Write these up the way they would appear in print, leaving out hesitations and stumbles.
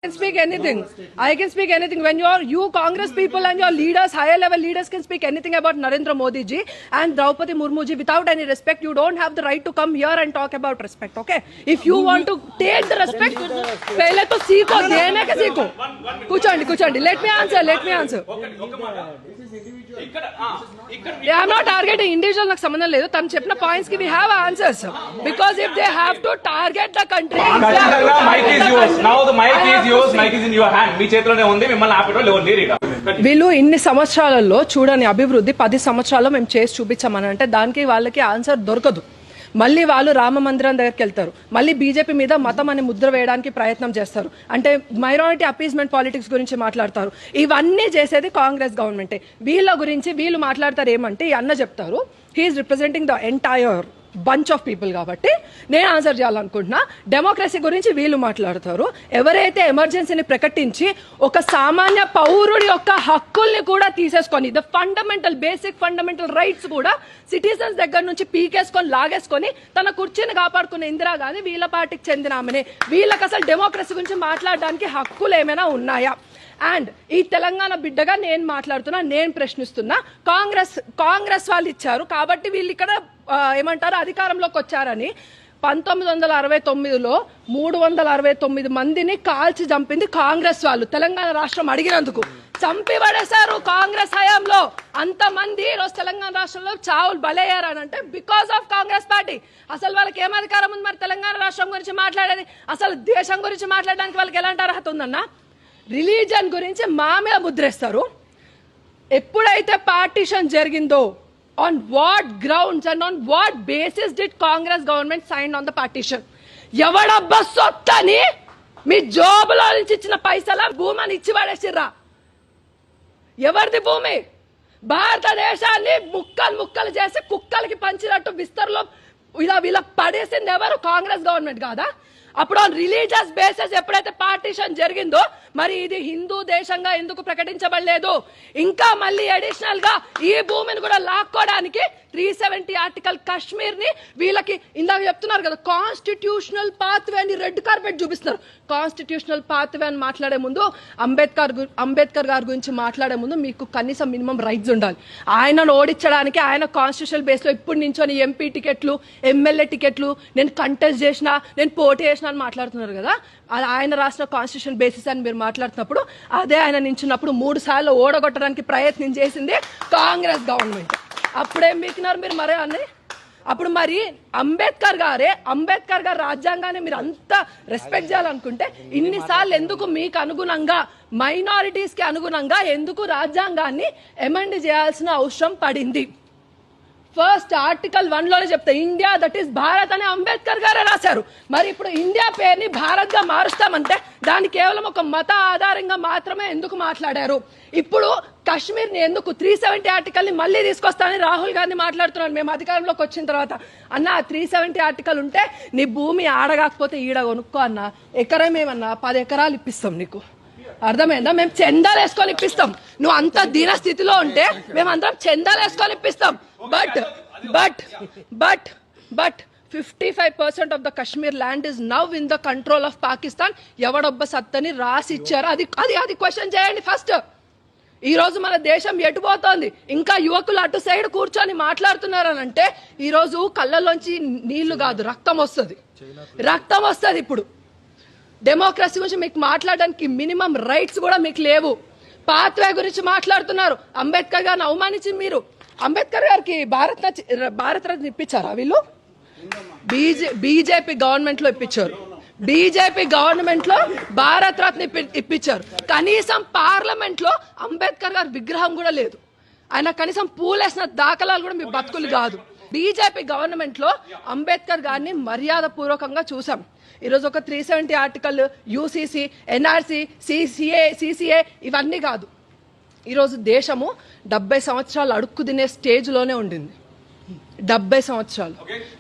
can speak anything. I can speak anything. When you Congress people and your leaders, higher level leaders can speak anything about Narendra Modi ji and Draupadi Murmu ji without any respect, you don't have the right to come here and talk about respect, okay? If you want to take the respect, pehle to seeko, dene ke seeko. Kuchandi. Let me answer. Yeah, I'm not targeting individual, నాకు సంబంధం లేదు. తను చెప్పిన points కి we have answers. Because if they have to target the country. Mic is yours. Now the mic is yours. Mic is in your hand. మీ చేతిలోనే ఉంది. మిమ్మల్ని ఆపేటోళ్ళు ఎవరు లేరు ఇక. వీళ్ళు ఇన్ని సంవత్సరాలలో చూడని అభివృద్ధి 10 సంవత్సరాల్లో మేము చేసి చూపించామని అంటే దానికి వాళ్ళకి ఆన్సర్ దొరకదు. మళ్ళీ వాళ్ళు రామ మందిరం దగ్గరికి వెళ్తారు, మళ్ళీ బీజేపీ మీద మతం అని ముద్ర వేయడానికి ప్రయత్నం చేస్తారు, అంటే మైనారిటీ అపీస్మెంట్ పాలిటిక్స్ గురించి మాట్లాడతారు. ఇవన్నీ చేసేది కాంగ్రెస్ గవర్నమెంటే. వీళ్ళ గురించి వీళ్ళు మాట్లాడతారు ఏమంటే, ఈ అన్న చెప్తారు he is representing the entire bunch of people కాబట్టి నేను ఆన్సర్ చేయాలనుకుంటున్నా. డెమోక్రసీ గురించి వీళ్ళు మాట్లాడతారు. ఎవరైతే ఎమర్జెన్సీని ప్రకటించి ఒక సామాన్య పౌరుడి యొక్క హక్కుల్ని కూడా తీసేసుకొని, ద బేసిక్ ఫండమెంటల్ రైట్స్ కూడా సిటిజన్స్ దగ్గర నుంచి పీకేసుకొని లాగేసుకొని తన కుర్చీని కాపాడుకున్న ఇందిరాగాంధీ వీళ్ళ పార్టీకి చెందిన ఆమెనే. వీళ్ళకి అసలు డెమోక్రసీ గురించి మాట్లాడడానికి హక్కులు ఏమైనా ఉన్నాయా? అండ్ ఈ తెలంగాణ బిడ్డగా నేను మాట్లాడుతున్నా, నేను ప్రశ్నిస్తున్నా. కాంగ్రెస్ వాళ్ళు ఇచ్చారు కాబట్టి వీళ్ళు ఇక్కడ ఏమంటారు అధికారంలోకి వచ్చారని 1969లో 369 మందిని కాల్చి చంపింది కాంగ్రెస్ వాళ్ళు. తెలంగాణ రాష్ట్రం అడిగినందుకు చంపి పడేశారు కాంగ్రెస్ హయాంలో. అంతమంది ఈరోజు తెలంగాణ రాష్ట్రంలో చావులు బలయ్యారని అంటే బికాస్ ఆఫ్ కాంగ్రెస్ పార్టీ. అసలు వాళ్ళకి ఏం అధికారం ఉంది మరి తెలంగాణ రాష్ట్రం గురించి మాట్లాడేది? అసలు దేశం గురించి మాట్లాడడానికి వాళ్ళకి ఎలాంటి అర్హత ఉందన్నా? రిలీజన్ గురించి మా మీద ముద్రేస్తారు. ఎప్పుడైతే పార్టీషన్ జరిగిందో, on what grounds and on what basis did Congress government sign on the partition? ఎవడబ్బా సొత్తని మీ జోబులో నుంచి ఇచ్చిన పైసల భూమిని ఇచ్చి పడేసిర్రా? ఎవరిది భూమి? భారతదేశాన్ని ముక్కలు చేసి కుక్కలకి పంచినట్టు విస్తరలో ఇలా పడేసింది ఎవరు? కాంగ్రెస్ గవర్నమెంట్ కాదా? అప్పుడు ఆన్ రిలీజియస్ బేసిస్ ఎప్పుడైతే పార్టీషన్ జరిగిందో, మరి ఇది హిందూ దేశంగా ఎందుకు ప్రకటించబడలేదు? ఇంకా మళ్ళీ అడిషనల్ గా ఈ భూమిని కూడా లాక్కోవడానికి 370 ఆర్టికల్ కశ్మీర్ ని వీళ్ళకి ఇందాక చెప్తున్నారు కదా, కాన్స్టిట్యూషనల్ పాత్వే అని రెడ్ కార్పెట్ చూపిస్తున్నారు. కాన్స్టిట్యూషనల్ పాత్వే అని మాట్లాడే ముందు, అంబేద్కర్ గారి గురించి మాట్లాడే ముందు మీకు కనీసం మినిమం రైట్స్ ఉండాలి. ఆయనను ఓడించడానికి ఆయన కాన్స్టిట్యూషనల్ బేస్ లో ఇప్పుడు నించొని ఎంపీ టికెట్లు, ఎమ్మెల్యే టికెట్లు, నేను కంటెస్ట్ చేసిన, నేను పోటీ చేసిన అని మాట్లాడుతున్నారు కదా. అది ఆయన రాసిన కాన్స్టిట్యూషన్ బేసిస్ అని మీరు మాట్లాడుతున్నప్పుడు, అదే ఆయన నించున్నప్పుడు 3 సార్లు ఓడగొట్టడానికి ప్రయత్నం చేసింది కాంగ్రెస్ గవర్నమెంట్. అప్పుడేం మీకినారు మీరు మరే అని? అప్పుడు మరి అంబేద్కర్ గారు రాజ్యాంగాన్ని మీరు అంత రెస్పెక్ట్ చేయాలనుకుంటే ఇన్నిసార్లు ఎందుకు మీకు అనుగుణంగా, మైనారిటీస్ కి అనుగుణంగా ఎందుకు రాజ్యాంగాన్ని అమెండ్ చేయాల్సిన అవసరం పడింది? ఫస్ట్ ఆర్టికల్ 1లోనే చెప్తా, ఇండియా దట్ ఈస్ భారత్ అని అంబేద్కర్ గారే రాశారు. మరి ఇప్పుడు ఇండియా పేరుని భారత్ గా మారుస్తామంటే దాన్ని కేవలం ఒక మత ఆధారంగా మాత్రమే ఎందుకు మాట్లాడారు? ఇప్పుడు కశ్మీర్ ని ఎందుకు 370 ఆర్టికల్ ని మళ్ళీ తీసుకొస్తానని రాహుల్ గాంధీ మాట్లాడుతున్నారు మేము అధికారంలోకి వచ్చిన తర్వాత. అన్న 370 ఆర్టికల్ ఉంటే నీ భూమి ఆడగాకపోతే ఈడ కొనుక్కో అన్న, ఎకరమేమన్నా 10 ఎకరాలు ఇప్పిస్తాం నీకు, అర్థమైందా? మేము చందాలు వేసుకొని ఇప్పిస్తాం. నువ్వు అంత దీన స్థితిలో ఉంటే మేమందరం చందాలు వేసుకొని ఇప్పిస్తాం. But 55% of the Kashmir land is now in the control of Pakistan. ఎవడొబ్బ సత్తని రాసి ఇచ్చారు? అది క్వశ్చన్ చేయండి ఫస్ట్. ఈ రోజు మన దేశం ఎటుపోతోంది? ఇంకా యువకులు అటు సైడ్ కూర్చొని మాట్లాడుతున్నారనంటే ఈ రోజు కళ్ళలోంచి నీళ్లు కాదు రక్తం వస్తుంది. ఇప్పుడు డెమోక్రసీ గురించి మీకు మాట్లాడడానికి మినిమం రైట్స్ కూడా మీకు లేవు. పాత్వే గురించి మాట్లాడుతున్నారు. అంబేద్కర్ గారిని అవమానించి మీరు అంబేద్కర్ గారికి భారత రత్న ఇప్పించారా? వీళ్ళు బీజేపీ గవర్నమెంట్ లో ఇప్పించారు. బీజేపీ గవర్నమెంట్ లో భారత రత్న ఇప్పించారు. కనీసం పార్లమెంట్ లో అంబేద్కర్ గారి విగ్రహం కూడా లేదు. ఆయన కనీసం పూలేసిన దాఖలాలు కూడా మీ బతుకులు కాదు. బీజేపీ గవర్నమెంట్ లో అంబేద్కర్ గారిని మర్యాద పూర్వకంగా చూసాం. ఈరోజు ఒక 370 ఆర్టికల్, యూసీసీ, ఎన్ఆర్సీ, సిసిఏ ఇవన్నీ కాదు. ఈరోజు దేశము 70 సంవత్సరాలు అడుక్కు తినే స్టేజ్లోనే ఉండింది. 70 సంవత్సరాలు,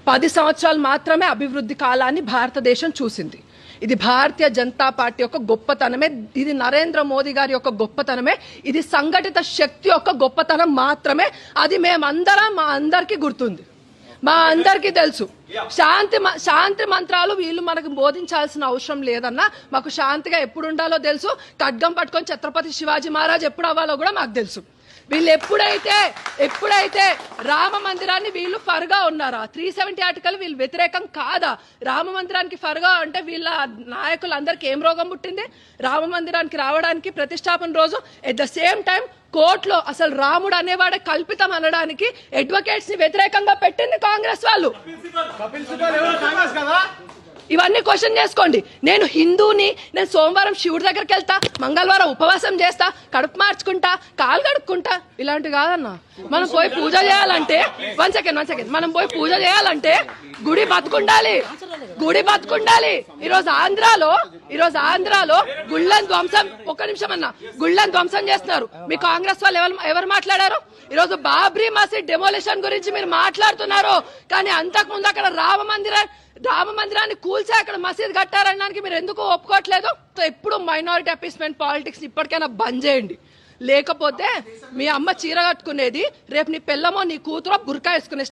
10 సంవత్సరాలు మాత్రమే అభివృద్ధి కాలాన్ని భారతదేశం చూసింది. ఇది భారతీయ జనతా పార్టీ యొక్క గొప్పతనమే, ఇది నరేంద్ర మోదీ గారి యొక్క గొప్పతనమే, ఇది సంఘటిత శక్తి యొక్క గొప్పతనం మాత్రమే. అది మేమందరం మా అందరికీ గుర్తుంది. మా అందరికీ తెలుసు. శాంతి మంత్రాలు వీళ్ళు మనకు బోధించాల్సిన అవసరం లేదన్నా. మాకు శాంతిగా ఎప్పుడు ఉండాలో తెలుసు. ఖడ్గం పట్టుకొని ఛత్రపతి శివాజీ మహారాజ్ ఎప్పుడు అవ్వాలో కూడా మాకు తెలుసు. వీళ్ళు ఎప్పుడైతే రామ మందిరాన్ని వీళ్ళు ఫర్గా ఉన్నారా, 370 ఆర్టికల్ వీళ్ళు వ్యతిరేకం కాదా? రామ మందిరానికి ఫర్గా అంటే వీళ్ళ నాయకులందరికీ ఏం రోగం పుట్టింది? రామ మందిరానికి రావడానికి ప్రతిష్టాపన రోజు ఎట్ ద సేమ్ టైం కోర్టులో అసలు రాముడు అనేవాడే కల్పితం అనడానికి అడ్వకేట్స్ ని వ్యతిరేకంగా పెట్టింది కాంగ్రెస్ వాళ్ళు. ఇవన్నీ క్వశ్చన్ చేసుకోండి. నేను హిందూని, నేను సోమవారం శివుడి దగ్గరికి వెళ్తా, మంగళవారం ఉపవాసం చేస్తా, కడుపు మార్చుకుంటా, కాలు కడుక్కుంటా, ఇలాంటి కాదన్నా. మనం పోయి పూజ చేయాలంటే వన్ సెకండ్ మనం పోయి పూజ చేయాలంటే గుడి బతుకుండాలి. ఈరోజు ఆంధ్రాలో గుళ్ళని ధ్వంసం, ఒక్క నిమిషం అన్న, గుళ్ళని ధ్వంసం చేస్తున్నారు. మీ కాంగ్రెస్ వాళ్ళు ఎవరు మాట్లాడారు? ఈరోజు బాబ్రీ మసీద్ డెమోలిషన్ గురించి మీరు మాట్లాడుతున్నారు, కానీ అంతకు ముందు అక్కడ రామ మందిరాన్ని కూల్చి అక్కడ మసీద్ కట్టారనడానికి మీరు ఎందుకు ఒప్పుకోవట్లేదు? ఎప్పుడు మైనారిటీ అపీస్మెంట్ పాలిటిక్స్ ఇప్పటికైనా బంద్ చేయండి. లేకపోతే మీ అమ్మ చీర కట్టుకునేది రేపు నీ పిల్లమో నీ కూతురో బుర్కా వేసుకునే